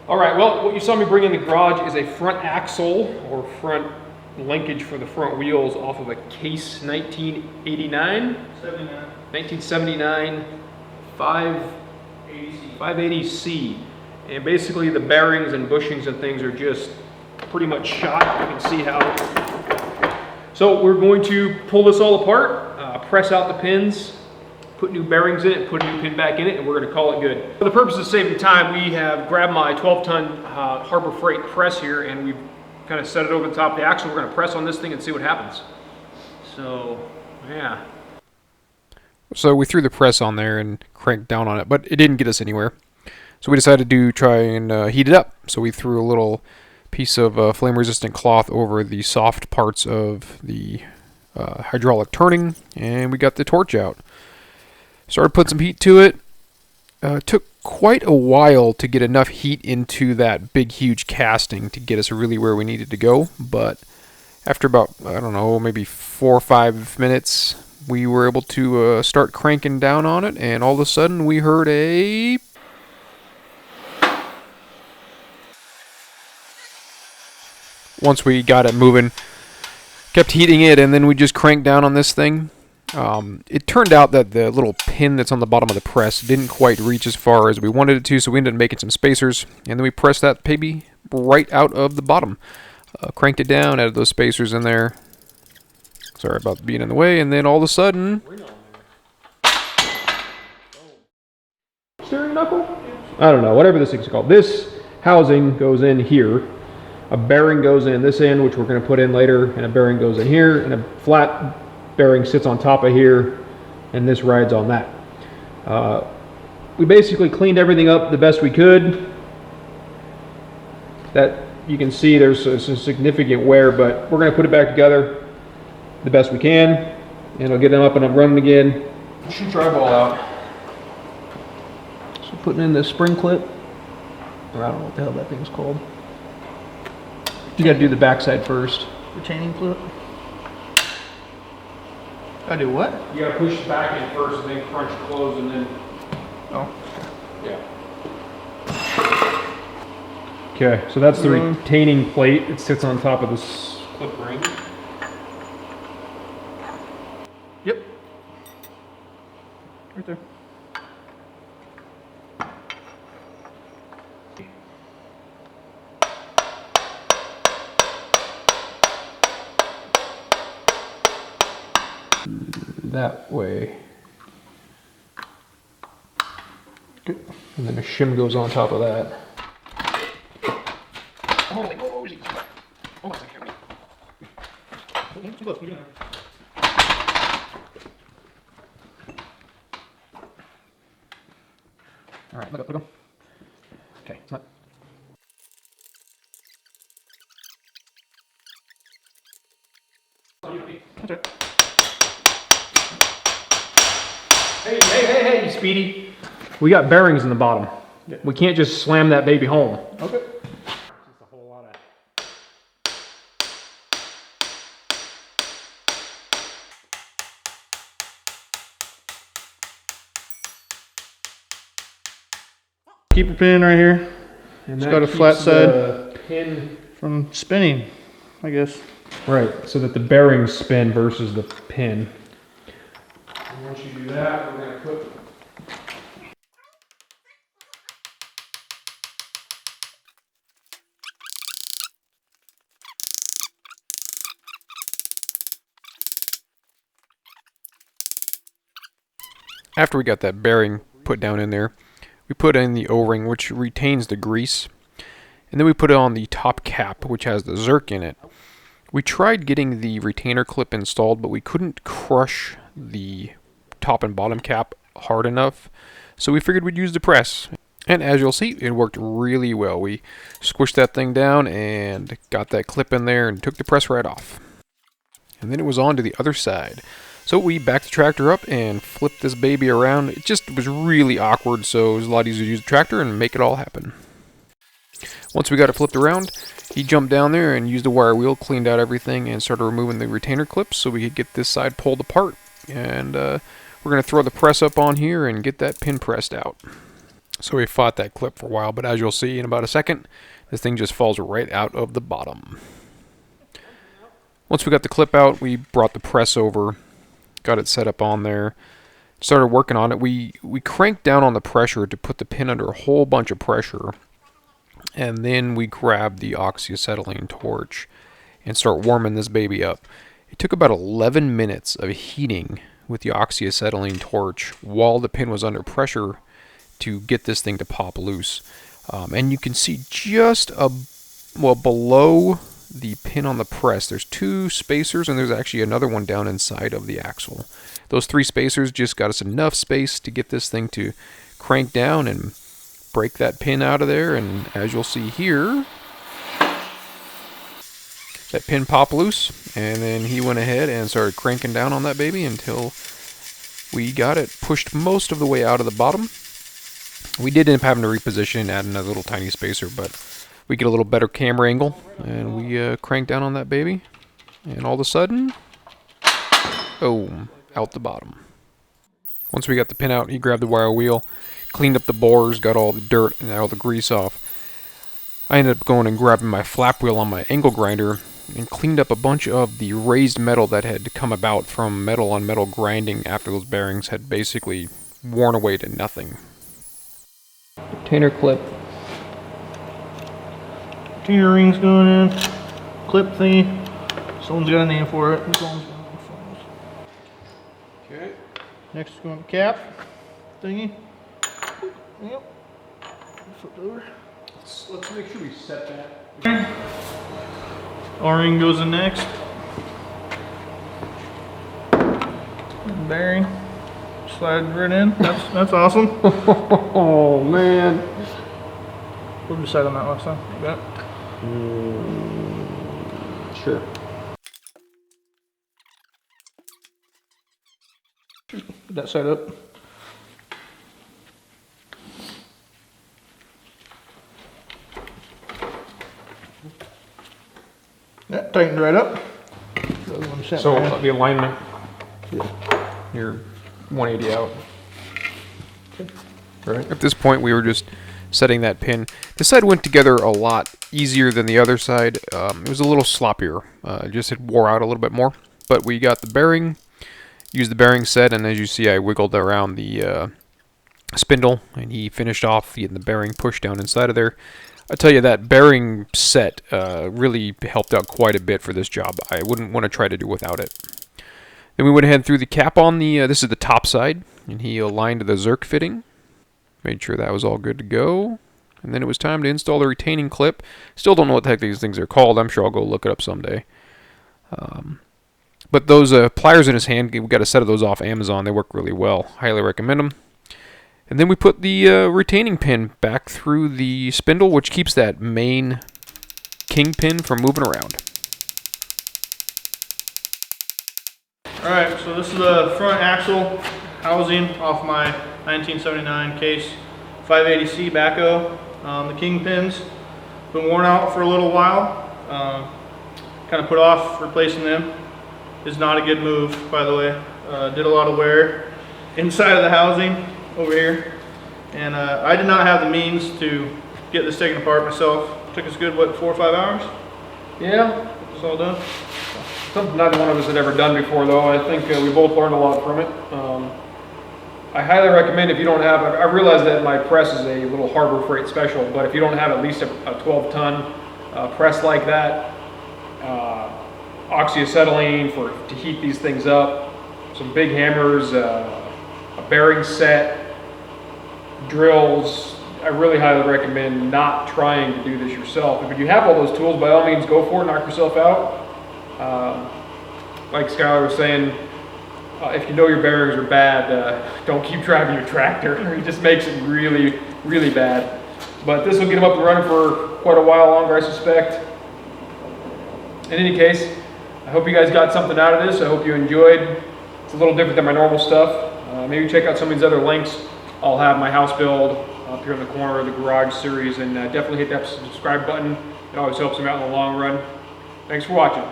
Alright, well, what you saw me bring in the garage is a front axle, or front linkage for the front wheels off of a Case 1979 580C. And basically the bearings and bushings and things are just pretty much shot. You can see how. So we're going to pull this all apart, press out the pins, put new bearings in it, put a new pin back in it, and we're going to call it good. For the purpose of saving time, we have grabbed my 12-ton Harbor Freight press here, and we've kind of set it over the top of the axle. We're going to press on this thing and see what happens. So, yeah. So we threw the press on there and cranked down on it, but it didn't get us anywhere. So we decided to try and heat it up. So we threw a little piece of flame-resistant cloth over the soft parts of the hydraulic turning, and we got the torch out. Started putting some heat to it. Took quite a while to get enough heat into that big, huge casting to get us really where we needed to go. But after about, I don't know, maybe 4 or 5 minutes, we were able to start cranking down on it. And all of a sudden, we heard a... Once we got it moving, kept heating it, and then we just cranked down on this thing. It turned out that the little pin that's on the bottom of the press didn't quite reach as far as we wanted it to, so we ended up making some spacers, and then we pressed that baby right out of the bottom. Cranked it down, added those spacers in there. Sorry about being in the way, and then all of a sudden... Steering knuckle? I don't know, whatever this thing's called. This housing goes in here. A bearing goes in this end, which we're going to put in later, and a bearing goes in here, and a flat bearing sits on top of here, and this rides on that. We basically cleaned everything up the best we could. That you can see there's some significant wear, but we're going to put it back together the best we can, and it'll get them up and up running again. Shoot drywall out. So putting in this spring clip, or I don't know what the hell that thing's called. You got to do the backside first. Retaining clip. I do what? You got to push back in first, and then crunch close, and then. Oh. Yeah. Okay, so that's the retaining plate. It sits on top of this clip ring. Yep. Right there. That way. Good. And then the shim goes on top of that. Holy moly! Oh, that's heavy. All right, look up. Okay, it's not. That's it. Hey, Speedy. We got bearings in the bottom. Yeah. We can't just slam that baby home. Okay. Just a whole lot of... Keeper pin right here. And it's got a flat side pin from spinning, I guess. Right, so that the bearings spin versus the pin. And once you do that, we're going to put... After we got that bearing put down in there, we put in the O-ring, which retains the grease, and then we put it on the top cap, which has the Zerk in it. We tried getting the retainer clip installed, but we couldn't crush the top and bottom cap hard enough, so we figured we'd use the press. And as you'll see, it worked really well. We squished that thing down and got that clip in there and took the press right off. And then it was on to the other side. So we backed the tractor up and flipped this baby around. It just was really awkward, so it was a lot easier to use the tractor and make it all happen. Once we got it flipped around, he jumped down there and used a wire wheel, cleaned out everything, and started removing the retainer clips so we could get this side pulled apart. and we're going to throw the press up on here and get that pin pressed out. So we fought that clip for a while, but as you'll see in about a second, this thing just falls right out of the bottom. Once we got the clip out, we brought the press over, got it set up on there, started working on it. We cranked down on the pressure to put the pin under a whole bunch of pressure, and then we grabbed the oxyacetylene torch and start warming this baby up. It took about 11 minutes of heating with the oxyacetylene torch while the pin was under pressure to get this thing to pop loose. And you can see just below the pin on the press, there's 2 spacers, and there's actually another one down inside of the axle. Those 3 spacers just got us enough space to get this thing to crank down and break that pin out of there. And as you'll see here, that pin popped loose, and then he went ahead and started cranking down on that baby until we got it pushed most of the way out of the bottom. We did end up having to reposition and add another little tiny spacer, but we get a little better camera angle, and we cranked down on that baby, and all of a sudden, boom, out the bottom. Once we got the pin out, he grabbed the wire wheel, cleaned up the bores, got all the dirt and all the grease off. I ended up going and grabbing my flap wheel on my angle grinder and cleaned up a bunch of the raised metal that had come about from metal on metal grinding after those bearings had basically worn away to nothing. Retainer clip. Retainer rings going in. Clip thingy. Someone's got a name for it. This one's got a name for it. Okay. Next is going cap thingy. Yep. Flip over. Let's make sure we set that. O-ring goes in next. Bearing. Slide right in. That's awesome. Oh man. What did we decide on that last time? You got it? Sure. Put that side up. Yeah, tightened right up. The other one sent So right in. the alignment, you're 180 out. Right. At this point, we were just setting that pin. This side went together a lot easier than the other side. It was a little sloppier. Just it wore out a little bit more. But we got the bearing, used the bearing set, and as you see, I wiggled around the spindle, and he finished off getting the bearing pushed down inside of there. I tell you, that bearing set really helped out quite a bit for this job. I wouldn't want to try to do without it. Then we went ahead and threw the cap on the, this is the top side, and he aligned the Zerk fitting. Made sure that was all good to go. And then it was time to install the retaining clip. Still don't know what the heck these things are called. I'm sure I'll go look it up someday. But those pliers in his hand, we got a set of those off Amazon. They work really well. Highly recommend them. And then we put the retaining pin back through the spindle, which keeps that main kingpin from moving around. Alright, so this is the front axle housing off my 1979 case 580C backhoe. The kingpins been worn out for a little while. Kind of put off replacing them. Is not a good move, by the way. Did a lot of wear inside of the housing over here, and I did not have the means to get this taken apart myself. Took us good, what, 4 or 5 hours? Yeah. It's all done. Something neither one of us had ever done before, though. I think we both learned a lot from it. I highly recommend, if you don't have, I realize that my press is a little Harbor Freight special, but if you don't have at least a 12-ton press like that, oxyacetylene to heat these things up, some big hammers, a bearing set, drills. I really highly recommend not trying to do this yourself. If you have all those tools, by all means go for it, knock yourself out. Like Skylar was saying, if you know your bearings are bad, don't keep driving your tractor. It just makes it really, really bad. But this will get them up and running for quite a while longer, I suspect. In any case, I hope you guys got something out of this. I hope you enjoyed. It's a little different than my normal stuff. Maybe check out some of these other links. I'll have my house build up here in the corner of the garage series, and definitely hit that subscribe button. It always helps them out in the long run. Thanks for watching.